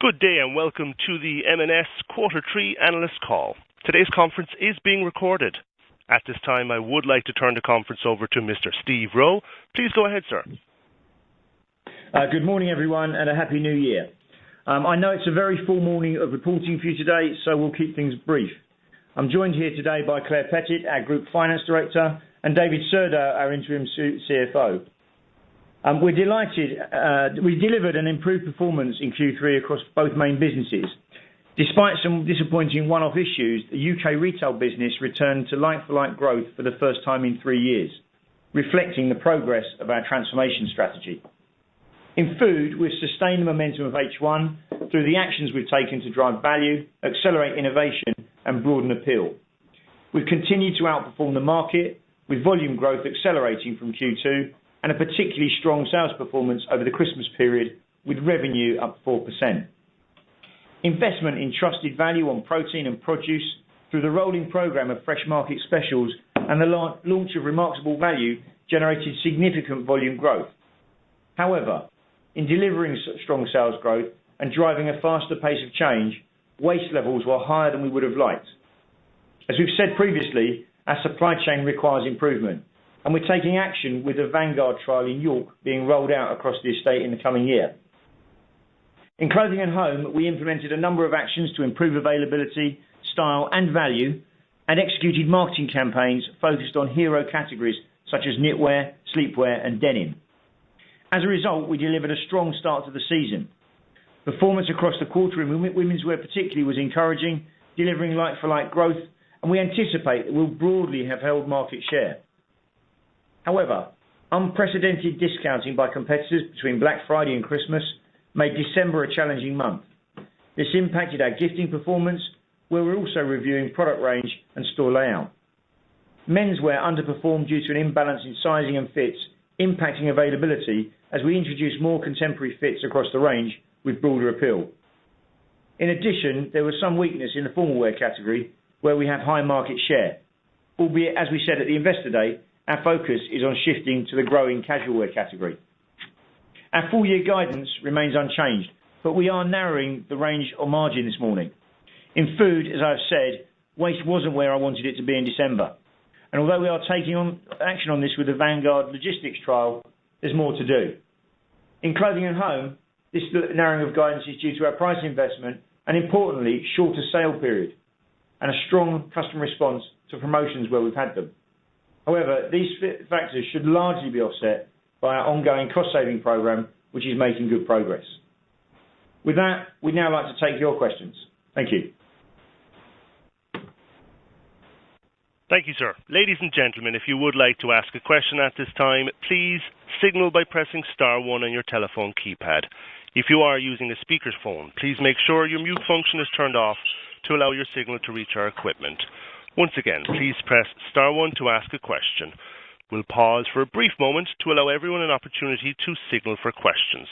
Good day and welcome to the M&S Quarter 3 Analyst Call. Today's conference is being recorded. At this time, I would like to turn the conference over to Mr. Steve Rowe. Please go ahead, sir. Good morning, everyone, and a Happy New Year. I know it's a very full morning of reporting for you today, so we'll keep things brief. I'm joined here today by Claire Pettit, our Group Finance Director, and David Surda, our Interim CFO. We're delighted. We delivered an improved performance in Q3 across both main businesses. Despite some disappointing one-off issues, the UK retail business returned to like-for-like growth for the first time in 3 years, reflecting the progress of our transformation strategy. In food, we've sustained the momentum of H1 through the actions we've taken to drive value, accelerate innovation and broaden appeal. We've continued to outperform the market, with volume growth accelerating from Q2 and a particularly strong sales performance over the Christmas period, with revenue up 4%. Investment in trusted value on protein and produce through the rolling programme of Fresh Market Specials and the launch of Remarkable Value generated significant volume growth. However, in delivering strong sales growth and driving a faster pace of change, waste levels were higher than we would have liked. As we've said previously, our supply chain requires improvement, and we're taking action with the Vanguard trial in York being rolled out across the estate in the coming year. In Clothing and Home, we implemented a number of actions to improve availability, style and value, and executed marketing campaigns focused on hero categories such as knitwear, sleepwear and denim. As a result, we delivered a strong start to the season. Performance across the quarter in women's wear particularly was encouraging, delivering like-for-like growth, and we anticipate that we'll broadly have held market share. However, unprecedented discounting by competitors between Black Friday and Christmas made December a challenging month. This impacted our gifting performance, where we're also reviewing product range and store layout. Menswear underperformed due to an imbalance in sizing and fits, impacting availability as we introduced more contemporary fits across the range with broader appeal. In addition, there was some weakness in the formal wear category, where we have high market share, albeit, as we said at the Investor Day, our focus is on shifting to the growing casual wear category. Our full year guidance remains unchanged, but we are narrowing the range of margin this morning. In food, as I've said, waste wasn't where I wanted it to be in December. And although we are taking action on this with the Vanguard logistics trial, there's more to do. In Clothing and Home, this narrowing of guidance is due to our price investment and, importantly, shorter sale period and a strong customer response to promotions where we've had them. However, these factors should largely be offset by our ongoing cost-saving programme, which is making good progress. With that, we'd now like to take your questions. Thank you. Thank you, sir. Ladies and gentlemen, if you would like to ask a question at this time, please signal by pressing star 1 on your telephone keypad. If you are using a speakerphone, please make sure your mute function is turned off to allow your signal to reach our equipment. Once again, please press star 1 to ask a question. We'll pause for a brief moment to allow everyone an opportunity to signal for questions.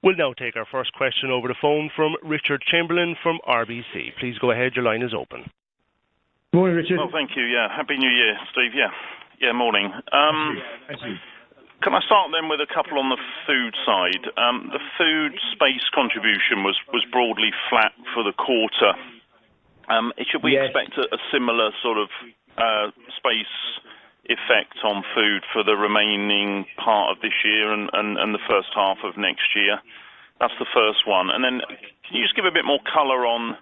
We'll now take our first question over the phone from Richard Chamberlain from RBC. Please go ahead, your line is open. Morning, Richard. Well, thank you. Yeah, Happy New Year, Steve. Yeah, morning. Thank you. Can I start then with a couple on the food side? The food space contribution was broadly flat for the quarter. Should we expect a similar sort of space effect on food for the remaining part of this year and the first half of next year? That's the first one. And then can you just give a bit more colour on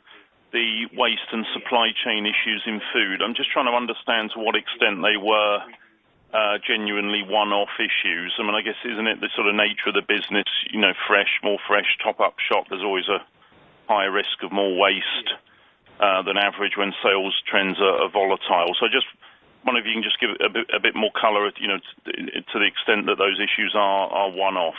the waste and supply chain issues in food? I'm just trying to understand to what extent they were genuinely one-off issues. I mean, I guess, isn't it the sort of nature of the business, more fresh, top-up shop, there's always a higher risk of more waste than average when sales trends are volatile. So I just wonder if you can just give a bit more colour, to the extent that those issues are one-off.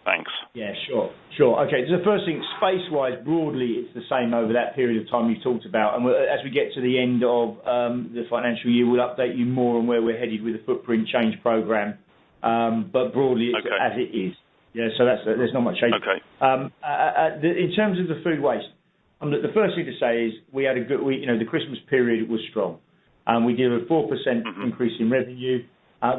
Thanks. Yeah, sure. Okay, so the first thing, space-wise, broadly, it's the same over that period of time you've talked about. And as we get to the end of the financial year, we'll update you more on where we're headed with the footprint change programme. But broadly, it's as it is. Yeah, so there's not much change. Okay. In terms of the food waste, the first thing to say is we had the Christmas period was strong. We did a 4% increase in revenue.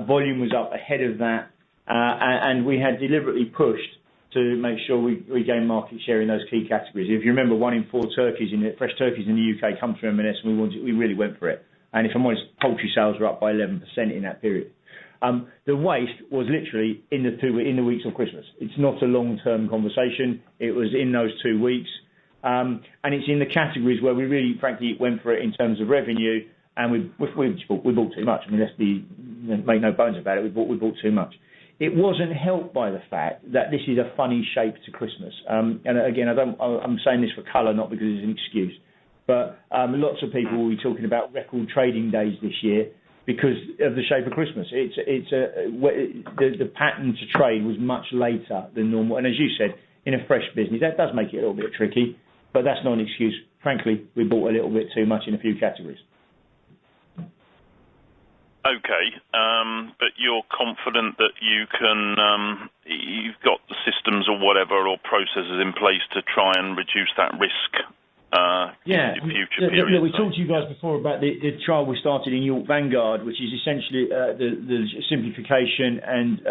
Volume was up ahead of that, and we had deliberately pushed to make sure we gain market share in those key categories. If you remember, 1 in 4 fresh turkeys in the UK come through M&S, and we really went for it. And if I'm honest, poultry sales were up by 11% in that period. The waste was literally in the weeks of Christmas. It's not a long-term conversation. It was in those 2 weeks. And it's in the categories where we really, frankly, went for it in terms of revenue, and we bought too much. I mean, make no bones about it, we bought too much. It wasn't helped by the fact that this is a funny shape to Christmas. And again, I'm saying this for colour, not because it's an excuse. But lots of people will be talking about record trading days this year because of the shape of Christmas. The pattern to trade was much later than normal. And as you said, in a fresh business, that does make it a little bit tricky, but that's not an excuse. Frankly, we bought a little bit too much in a few categories. Okay, but you're confident that you've got the systems or whatever or processes in place to try and reduce that risk in future periods? We talked to you guys before about the trial we started in York Vanguard, which is essentially the simplification and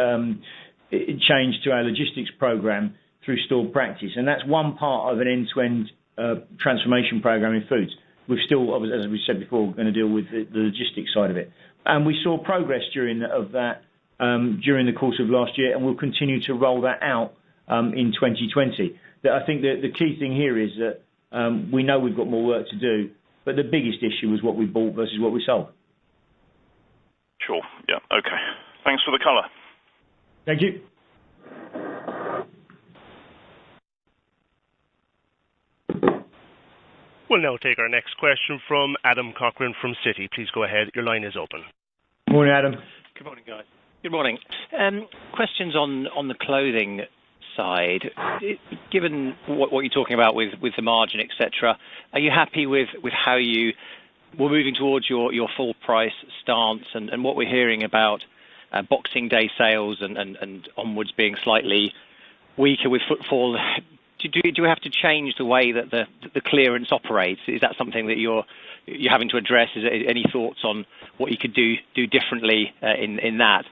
change to our logistics program through stored practice. And that's one part of an end-to-end transformation program in foods. We're still, as we said before, going to deal with the logistics side of it. And we saw progress during the course of last year, and we'll continue to roll that out in 2020. I think the key thing here is that we know we've got more work to do, but the biggest issue was what we bought versus what we sold. Sure, yeah, okay. Thanks for the colour. Thank you. We'll now take our next question from Adam Cochrane from Citi. Please go ahead. Your line is open. Morning, Adam. Good morning, guys. Good morning. Questions on the clothing side. Given what you're talking about with the margin, etc., are you happy with how you were moving towards your full price stance and what we're hearing about Boxing Day sales and onwards being slightly weaker with footfall? Do you have to change the way that the clearance operates? Is that something that you're having to address? Is there any thoughts on what you could do differently in that?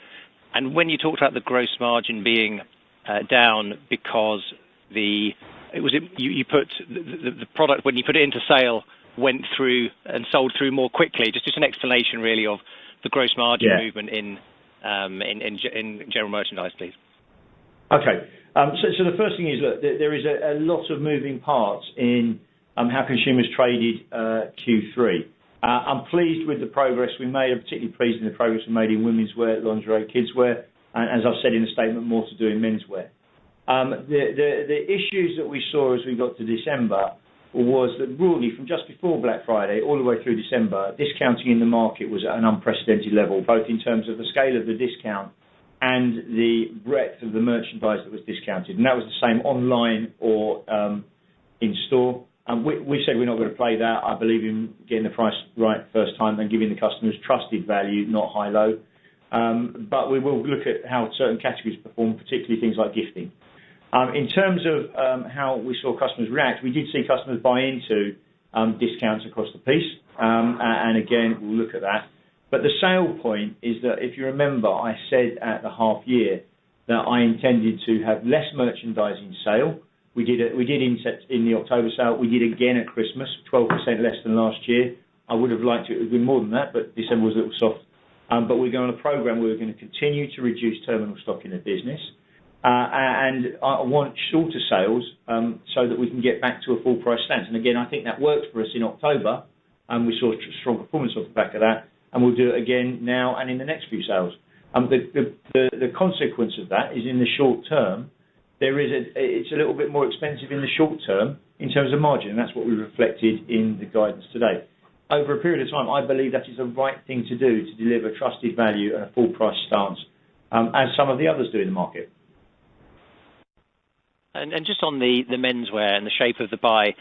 And when you talked about the gross margin being down because you put the product when you put it into sale went through and sold through more quickly. Just an explanation really of the gross margin movement in general merchandise, please. Okay. So the first thing is, look, there is a lot of moving parts in how consumers traded Q3. I'm pleased with the progress we made. I'm particularly pleased with the progress we made in women's wear, lingerie, kids wear, and as I've said in the statement, more to do in men's wear. The issues that we saw as we got to December was that broadly from just before Black Friday all the way through December, discounting in the market was at an unprecedented level, both in terms of the scale of the discount and the breadth of the merchandise that was discounted. And that was the same online or in store. We said we're not going to play that. I believe in getting the price right first time and giving the customers trusted value, not high-low. But we will look at how certain categories perform, particularly things like gifting. In terms of how we saw customers react, we did see customers buy into discounts across the piece. And again, we'll look at that. But the sale point is that if you remember, I said at the half year that I intended to have less merchandising sale. We did in the October sale. We did again at Christmas, 12% less than last year. I would have liked it to have been more than that, but December was a little soft. But we're going on a program where we're going to continue to reduce terminal stock in the business. And I want shorter sales so that we can get back to a full price stance. And again, I think that worked for us in October, and we saw strong performance off the back of that. And we'll do it again now and in the next few sales. The consequence of that is in the short term, it's a little bit more expensive in the short term in terms of margin, and that's what we reflected in the guidance today. Over a period of time, I believe that is the right thing to do to deliver trusted value and a full price stance, as some of the others do in the market. And just on the menswear and the shape of the buy,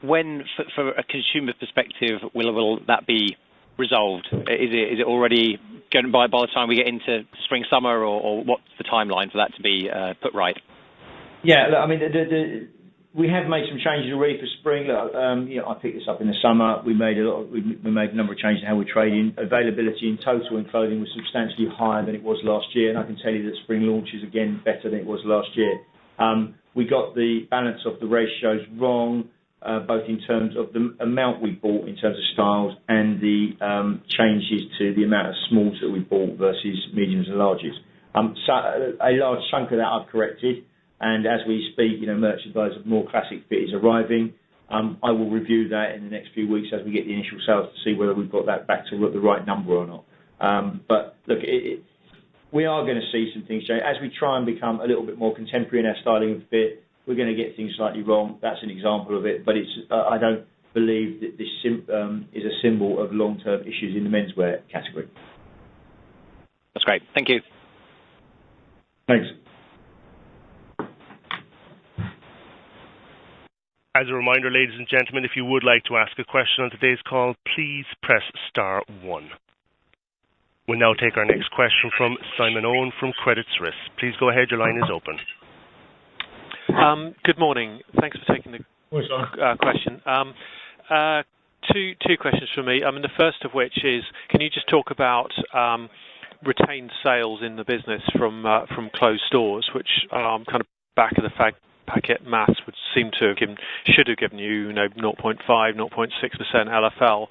when, for a consumer perspective, will that be resolved? Is it already going by the time we get into spring, summer, or what's the timeline for that to be put right? Yeah, I mean, we have made some changes already for spring. Look, I picked this up in the summer. We made a number of changes in how we're trading. Availability in total in clothing was substantially higher than it was last year, and I can tell you that spring launch is again better than it was last year. We got the balance of the ratios wrong, both in terms of the amount we bought in terms of styles and the changes to the amount of smalls that we bought versus mediums and larges. So a large chunk of that I've corrected. And as we speak, merchandise of more classic fit is arriving. I will review that in the next few weeks as we get the initial sales to see whether we've got that back to the right number or not. But look, we are going to see some things change. As we try and become a little bit more contemporary in our styling and fit, we're going to get things slightly wrong. That's an example of it. But I don't believe that this is a symbol of long-term issues in the menswear category. That's great. Thank you. Thanks. As a reminder, ladies and gentlemen, if you would like to ask a question on today's call, please press star 1. We'll now take our next question from Simon Owen from Credit Suisse. Please go ahead, your line is open. Good morning. Thanks for taking the question. Two questions from me. The first of which is, can you just talk about retained sales in the business from closed stores, which kind of back of the packet maths would seem to have should have given you 0.5, 0.6% LFL.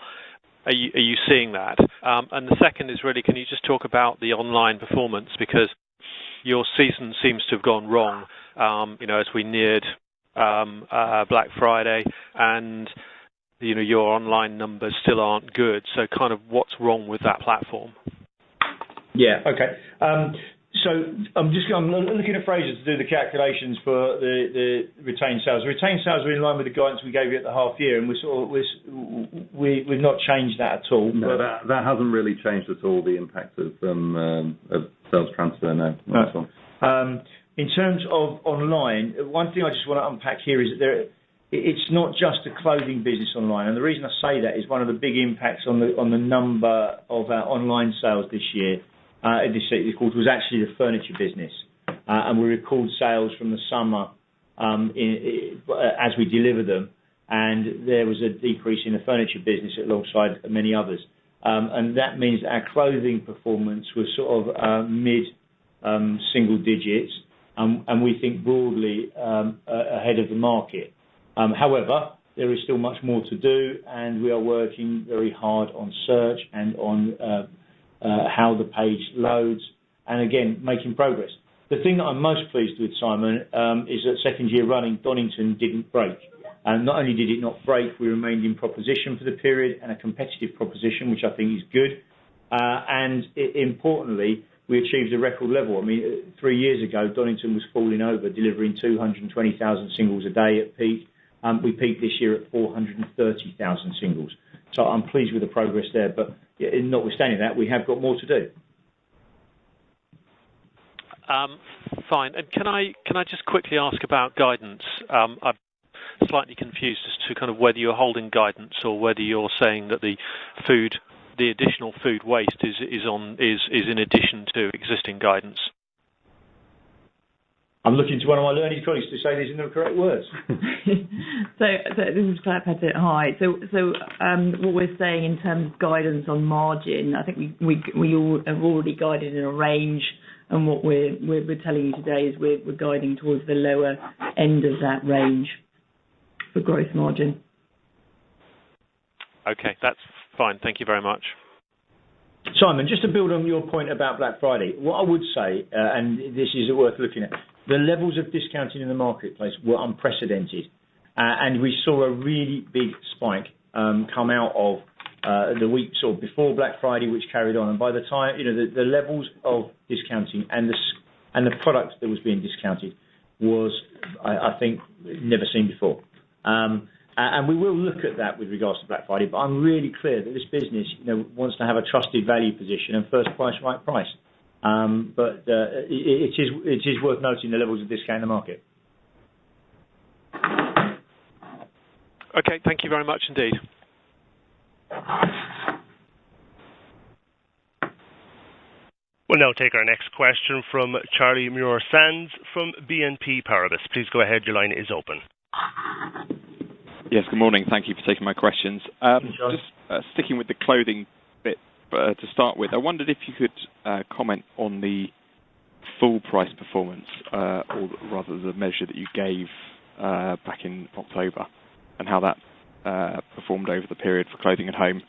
Are you seeing that? And the second is really, can you just talk about the online performance, because your season seems to have gone wrong, as we neared Black Friday, and your online numbers still aren't good. So kind of what's wrong with that platform? Yeah. Okay. So I'm looking at Fraser to do the calculations for the retained sales. The retained sales are in line with the guidance we gave you at the half year, and we've not changed that at all. No, that hasn't really changed at all, the impact of sales transfer, no. Not at all. In terms of online, one thing I just want to unpack here is that it's not just a clothing business online, and the reason I say that is one of the big impacts on the number of our online sales this year. This quarter was actually the furniture business, and we record sales from the summer as we deliver them, and there was a decrease in the furniture business alongside many others, and that means that our clothing performance was sort of mid single digits, and we think broadly ahead of the market. However, there is still much more to do, and we are working very hard on search and on how the page loads, and again, making progress. The thing that I'm most pleased with, Simon, is that second year running, Donington didn't break. And not only did it not break, we remained in proposition for the period, and a competitive proposition, which I think is good. And importantly, we achieved a record level. 3 years ago, Donington was falling over, delivering 220,000 singles a day at peak. We peaked this year at 430,000 singles. So I'm pleased with the progress there, but notwithstanding that, we have got more to do. Fine. And can I just quickly ask about guidance? I'm slightly confused as to kind of whether you're holding guidance or whether you're saying that the additional food waste is in addition to existing guidance. I'm looking to one of my learning colleagues to say these are the correct words. So this is Claire Pettit. Hi. So what we're saying in terms of guidance on margin, I think we all have already guided in a range, and what we're telling you today is we're guiding towards the lower end of that range for gross margin. Okay, that's fine. Thank you very much. Simon, just to build on your point about Black Friday, what I would say, and this is worth looking at, the levels of discounting in the marketplace were unprecedented, and we saw a really big spike come out of the week sort of before Black Friday, which carried on. And by the time, the levels of discounting and the product that was being discounted was, I think, never seen before. And we will look at that with regards to Black Friday, but I'm really clear that this business wants to have a trusted value position and first price, right price. But it is worth noting the levels of discount in the market. Okay, thank you very much indeed. We'll now take our next question from Charlie Muir-Sands from BNP Paribas. Please go ahead, your line is open. Yes, good morning. Thank you for taking my questions. Just sticking with the clothing bit to start with, I wondered if you could comment on the full price performance, or rather the measure that you gave back in October, and how that performed over the period for clothing and home.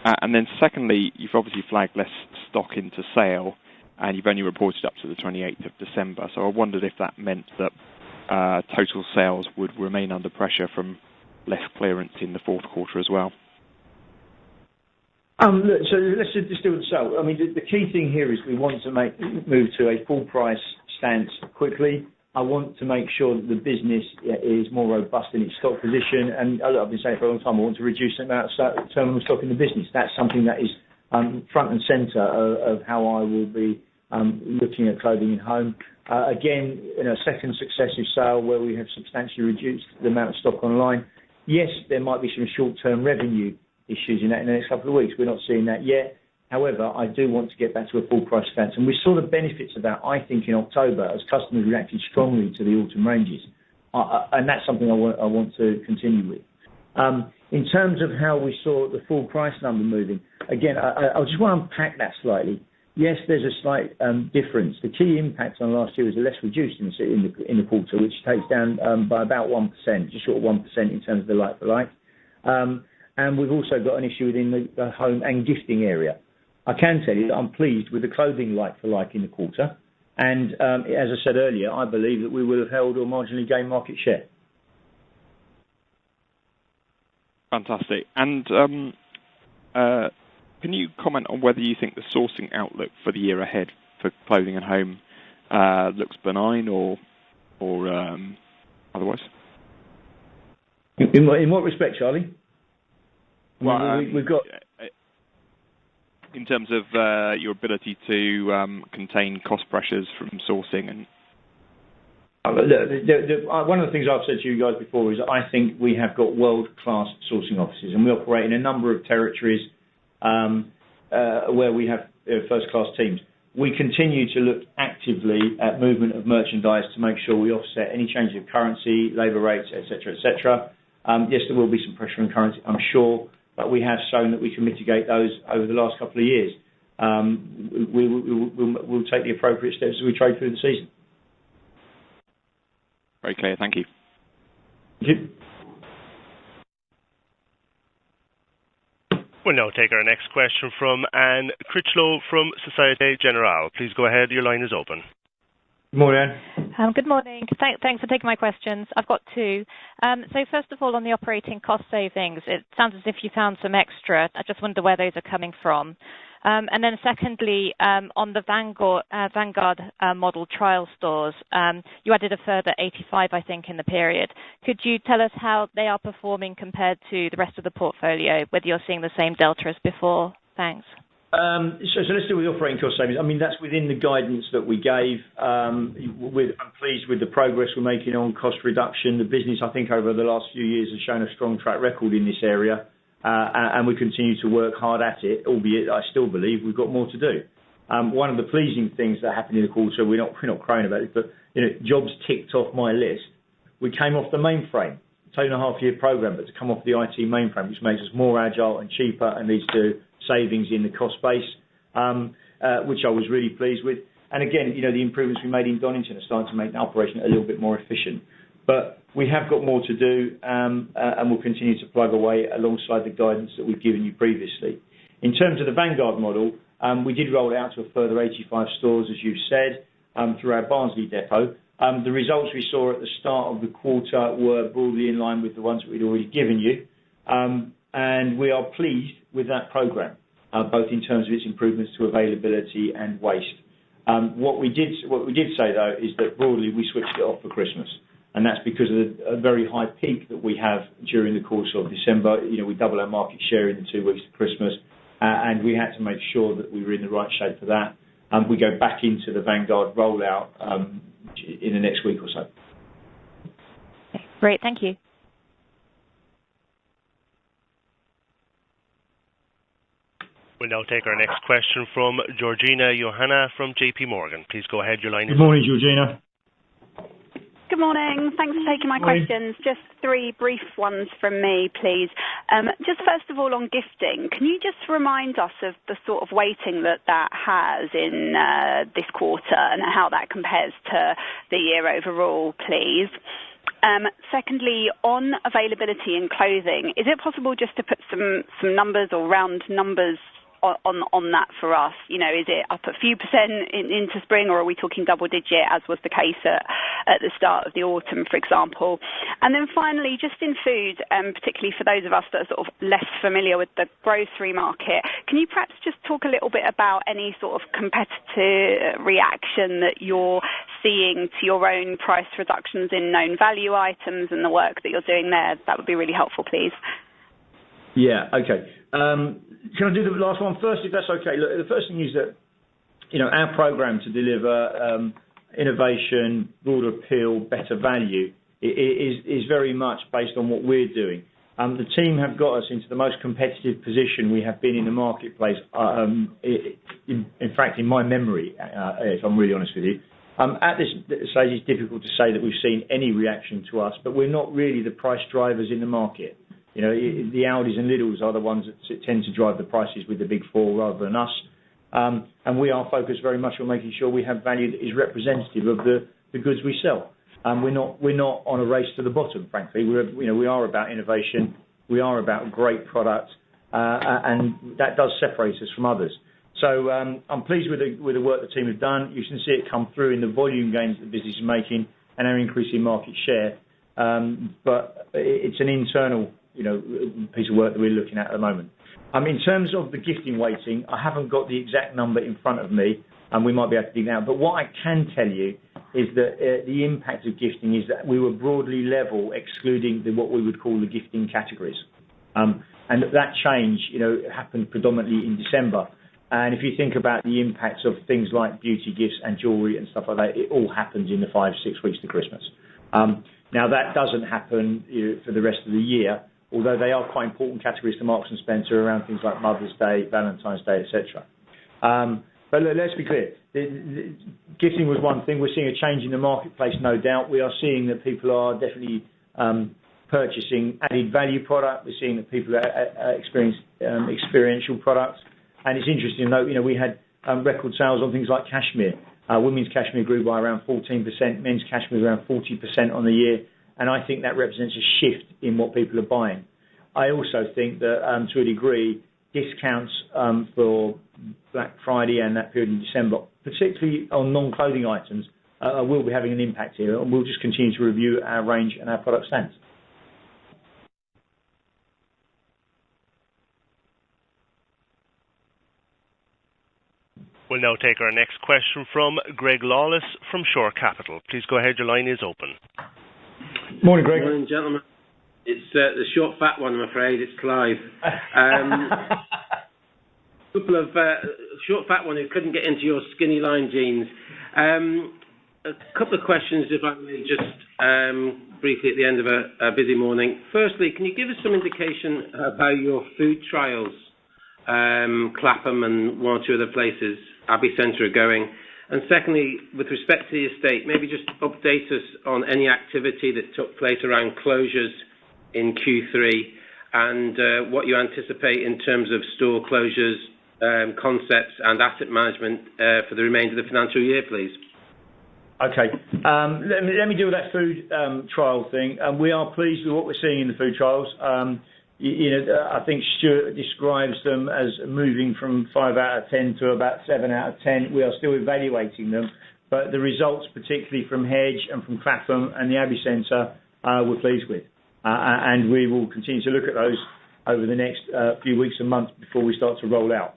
And then secondly, you've obviously flagged less stock into sale, and you've only reported up to the 28th of December. So I wondered if that meant that total sales would remain under pressure from less clearance in the fourth quarter as well. So let's just do it. So, I mean, the key thing here is we want to move to a full price stance quickly. I want to make sure that the business is more robust in its stock position. And I've been saying for a long time, I want to reduce the amount of terminal stock in the business. That's something that is front and centre of how I will be looking at clothing and home. Again, in a second successive sale where we have substantially reduced the amount of stock online. Yes, there might be some short-term revenue issues in the next couple of weeks. We're not seeing that yet. However, I do want to get back to a full price stance. And we saw the benefits of that, I think, in October as customers reacted strongly to the autumn ranges. And that's something I want to continue with. In terms of how we saw the full price number moving, again, I just want to unpack that slightly. Yes, there's a slight difference. The key impact on last year was less reduced in the quarter, which takes down by about 1%, just short of 1% in terms of the like-for-like. And we've also got an issue within the home and gifting area. I can tell you that I'm pleased with the clothing like-for-like in the quarter. And as I said earlier, I believe that we will have held or marginally gained market share. Fantastic. And can you comment on whether you think the sourcing outlook for the year ahead for clothing and home looks benign or otherwise? In what respect, Charlie? Well, we've got... In terms of your ability to contain cost pressures from sourcing and... One of the things I've said to you guys before is I think we have got world-class sourcing offices, and we operate in a number of territories where we have first-class teams. We continue to look actively at movement of merchandise to make sure we offset any change of currency, labour rates, etc., etc. Yes, there will be some pressure on currency, I'm sure, but we have shown that we can mitigate those over the last couple of years. We'll take the appropriate steps as we trade through the season. Very clear, thank you. Thank you. We'll now take our next question from Anne Critchlow from Societe Generale. Please go ahead, your line is open. Good morning, Anne. Good morning. Thanks for taking my questions. I've got two. So first of all, on the operating cost savings, it sounds as if you found some extra. I just wonder where those are coming from. And then secondly, on the Vanguard model trial stores, you added a further 85, I think, in the period. Could you tell us how they are performing compared to the rest of the portfolio, whether you're seeing the same delta as before? Thanks. So let's do with the operating cost savings. I mean, that's within the guidance that we gave. I'm pleased with the progress we're making on cost reduction. The business, I think, over the last few years has shown a strong track record in this area, and we continue to work hard at it, albeit I still believe we've got more to do. One of the pleasing things that happened in the quarter, we're not crying about it, but jobs ticked off my list. We came off the mainframe, 2.5-year program, but to come off the IT mainframe, which makes us more agile and cheaper and leads to savings in the cost base, which I was really pleased with. And again, the improvements we made in Donington are starting to make the operation a little bit more efficient. But we have got more to do, and we'll continue to plug away alongside the guidance that we've given you previously. In terms of the Vanguard model, we did roll it out to a further 85 stores, as you said, through our Barnsley depot. The results we saw at the start of the quarter were broadly in line with the ones that we'd already given you. And we are pleased with that programme, both in terms of its improvements to availability and waste. What we did say, though, is that broadly we switched it off for Christmas. And that's because of a very high peak that we have during the course of December. We double our market share in the 2 weeks of Christmas, and we had to make sure that we were in the right shape for that. We go back into the Vanguard rollout in the next week or so. Okay, great, thank you. We'll now take our next question from Georgina Johanna from JP Morgan. Please go ahead, your line is open. Good morning, Georgina. Good morning. Thanks for taking my questions. Just 3 brief ones from me, please. Just first of all, on gifting, can you just remind us of the sort of weighting that has in this quarter and how that compares to the year overall, please? Secondly, on availability in clothing, is it possible just to put some numbers or round numbers on that for us? Is it up a few percent into spring, or are we talking double digit, as was the case at the start of the autumn, for example? And then finally, just in food, particularly for those of us that are sort of less familiar with the grocery market, can you perhaps just talk a little bit about any sort of competitive reaction that you're seeing to your own price reductions in known value items and the work that you're doing there? That would be really helpful, please. Yeah, okay. Can I do the last one first, if that's okay? Look, the first thing is that, our program to deliver innovation, broader appeal, better value is very much based on what we're doing. The team have got us into the most competitive position we have been in the marketplace, in fact, in my memory, if I'm really honest with you. At this stage, it's difficult to say that we've seen any reaction to us, but we're not really the price drivers in the market. The Aldis and Lidls are the ones that tend to drive the prices with the big four rather than us. And we are focused very much on making sure we have value that is representative of the goods we sell. We're not on a race to the bottom, frankly. We are about innovation. We are about great product, and that does separate us from others. So I'm pleased with the work the team have done. You can see it come through in the volume gains the business is making and our increase in market share. But it's an internal piece of work that we're looking at the moment. In terms of the gifting weighting, I haven't got the exact number in front of me, and we might be able to dig it out. But what I can tell you is that the impact of gifting is that we were broadly level, excluding what we would call the gifting categories. And that change, happened predominantly in December. And if you think about the impacts of things like beauty gifts and jewellery and stuff like that, it all happens in the 5-6 weeks to Christmas. Now, that doesn't happen for the rest of the year, although they are quite important categories to Marks & Spencer around things like Mother's Day, Valentine's Day, etc. But let's be clear. Gifting was one thing. We're seeing a change in the marketplace, no doubt. We are seeing that people are definitely purchasing added value product. We're seeing that people are experiencing experiential products. And it's interesting to note, we had record sales on things like cashmere. Women's cashmere grew by around 14%, men's cashmere around 40% on the year. And I think that represents a shift in what people are buying. I also think that, to a degree, discounts for Black Friday and that period in December, particularly on non-clothing items, will be having an impact here. And we'll just continue to review our range and our product stance. We'll now take our next question from Greg Lawless from Shore Capital. Please go ahead. Your line is open. Morning, Greg. Morning, gentlemen. It's the short, fat one, I'm afraid. It's Clive. Couple of short, fat one who couldn't get into your skinny line jeans. A couple of questions, if I may, just briefly at the end of a busy morning. Firstly, can you give us some indication of how your food trials, Clapham and one or two other places, Abbey Centre, are going? And secondly, with respect to the estate, maybe just update us on any activity that took place around closures in Q3 and what you anticipate in terms of store closures, concepts and asset management for the remainder of the financial year, please. Okay. Let me deal with that food trial thing. We are pleased with what we're seeing in the food trials. I think Stuart describes them as moving from 5 out of 10 to about 7 out of 10. We are still evaluating them, but the results, particularly from Hedge and from Clapham and the Abbey Centre, we're pleased with. And we will continue to look at those over the next few weeks and months before we start to roll out.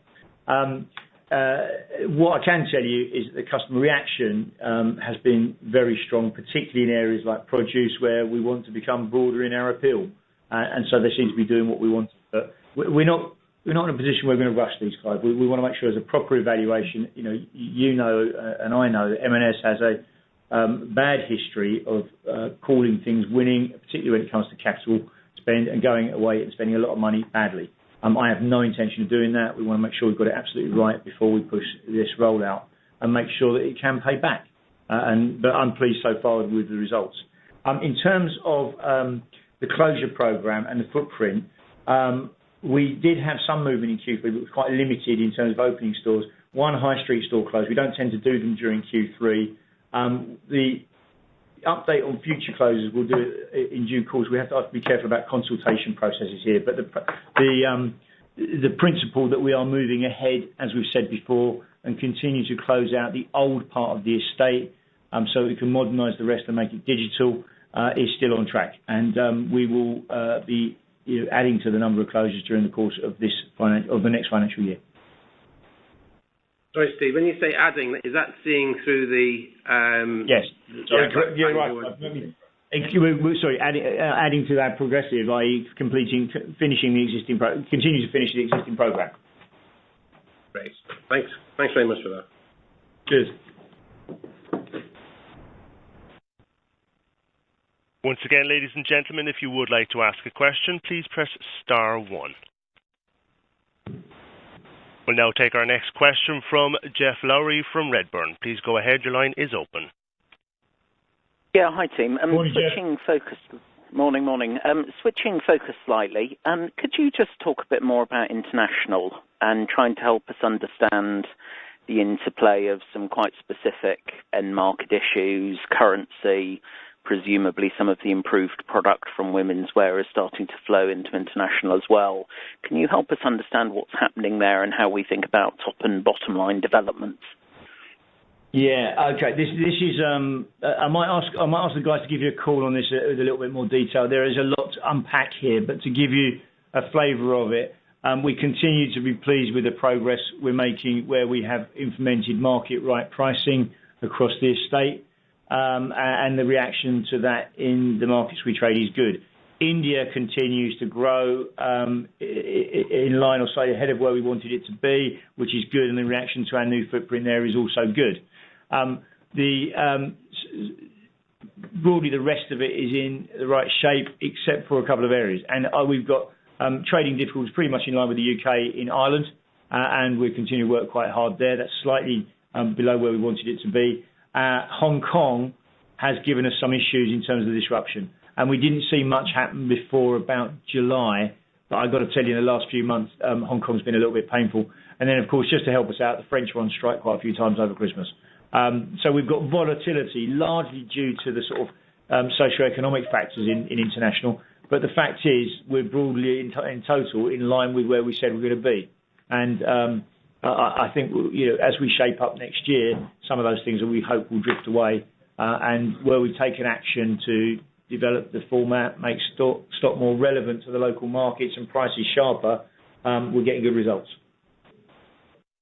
What I can tell you is that the customer reaction has been very strong, particularly in areas like produce, where we want to become broader in our appeal. And so they seem to be doing what we want. But we're not in a position where we're going to rush these, Clive. We want to make sure there's a proper evaluation. And I know that M&S has a bad history of calling things winning, particularly when it comes to capital spend and going away and spending a lot of money badly. I have no intention of doing that. We want to make sure we've got it absolutely right before we push this rollout and make sure that it can pay back. but I'm pleased so far with the results. In terms of the closure program and the footprint, we did have some movement in Q3, but it was quite limited in terms of opening stores. One high street store closed. We don't tend to do them during Q3. The update on future closures, we'll do it in due course. We have to be careful about consultation processes here, but the principle that we are moving ahead, as we've said before, and continue to close out the old part of the estate so we can modernise the rest and make it digital is still on track. And we will be adding to the number of closures during the course of the next financial year. Sorry, Steve, when you say adding, is that seeing through the... Yes. Sorry, you're right. Sorry, adding to that progressive, i.e. continue to finish the existing programme. Great. Thanks very much for that. Cheers. Once again, ladies and gentlemen, if you would like to ask a question, please press star 1. We'll now take our next question from Jeff Lowry from Redburn. Please go ahead. Your line is open. Yeah, hi team. Morning, switching Jeff. focus. Morning. Switching focus slightly. Could you just talk a bit more about international and trying to help us understand the interplay of some quite specific end market issues, currency, presumably some of the improved product from women's wear is starting to flow into international as well. Can you help us understand what's happening there and how we think about top and bottom line developments? Yeah, okay. This is. I might ask the guys to give you a call on this with a little bit more detail. There is a lot to unpack here, but to give you a flavour of it, we continue to be pleased with the progress we're making where we have implemented market right pricing across the estate. And the reaction to that in the markets we trade is good. India continues to grow in line or slightly ahead of where we wanted it to be, which is good, and the reaction to our new footprint there is also good. Broadly, the rest of it is in the right shape, except for a couple of areas. And we've got trading difficulties pretty much in line with the UK in Ireland, and we continue to work quite hard there. That's slightly below where we wanted it to be. Hong Kong has given us some issues in terms of disruption, and we didn't see much happen before about July, but I've got to tell you, in the last few months, Hong Kong's been a little bit painful. And then, of course, just to help us out, the French were on strike quite a few times over Christmas. So we've got volatility, largely due to the sort of socio-economic factors in international, but the fact is we're broadly, in total, in line with where we said we're going to be. And I think, as we shape up next year, some of those things that we hope will drift away, and where we've taken action to develop the format, make stock more relevant to the local markets and prices sharper, we're getting good results.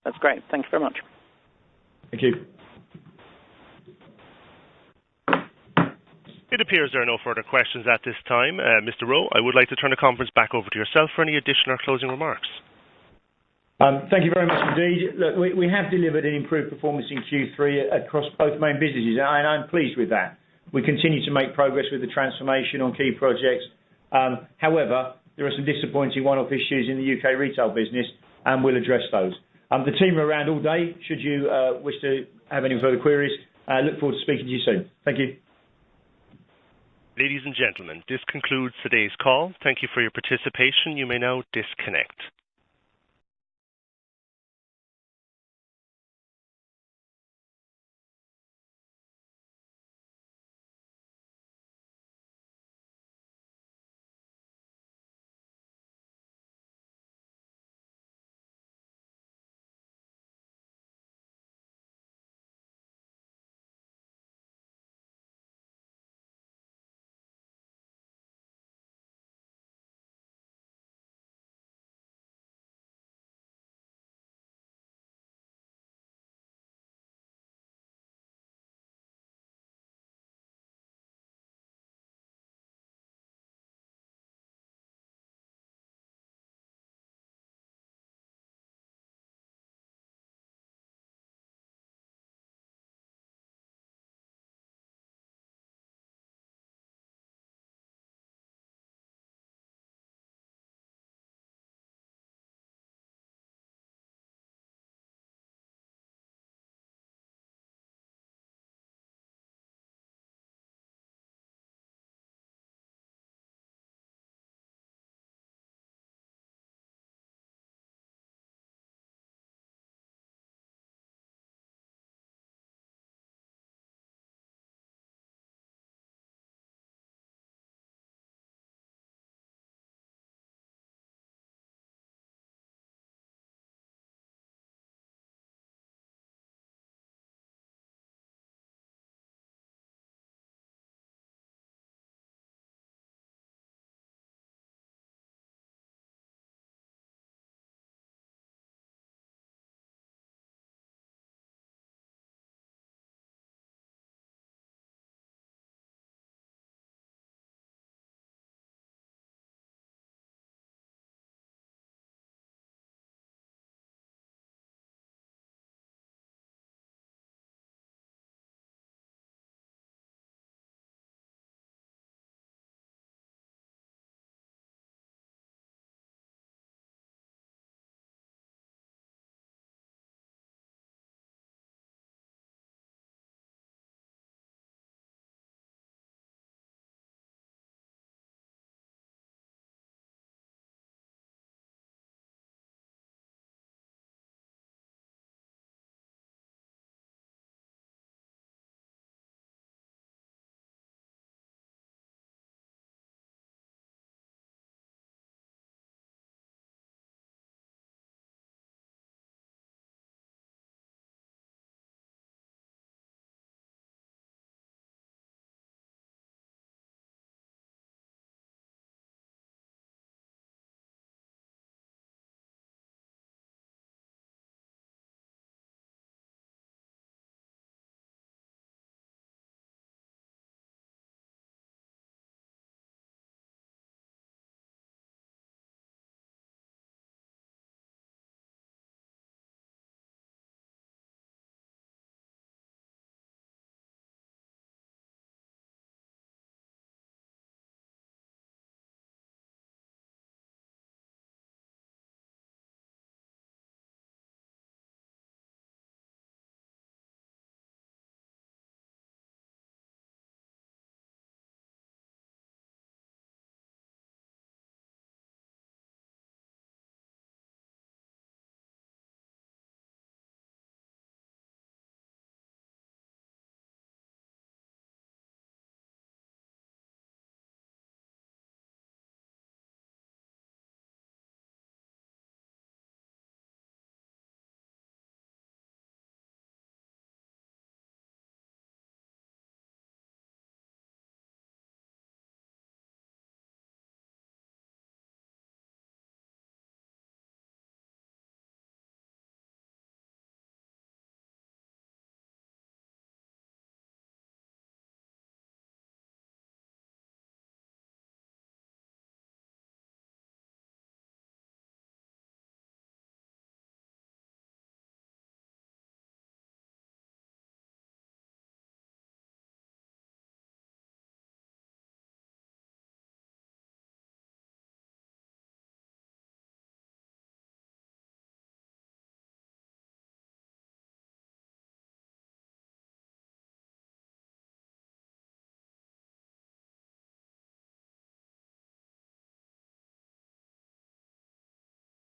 That's great. Thank you very much. Thank you. It appears there are no further questions at this time. Mr. Rowe, I would like to turn the conference back over to yourself for any additional closing remarks. Thank you very much indeed. Look, we have delivered an improved performance in Q3 across both main businesses, and I'm pleased with that. We continue to make progress with the transformation on key projects. However, there are some disappointing one-off issues in the UK retail business, and we'll address those. The team are around all day, should you wish to have any further queries. Look forward to speaking to you soon. Thank you. Ladies and gentlemen, this concludes today's call. Thank you for your participation. You may now disconnect.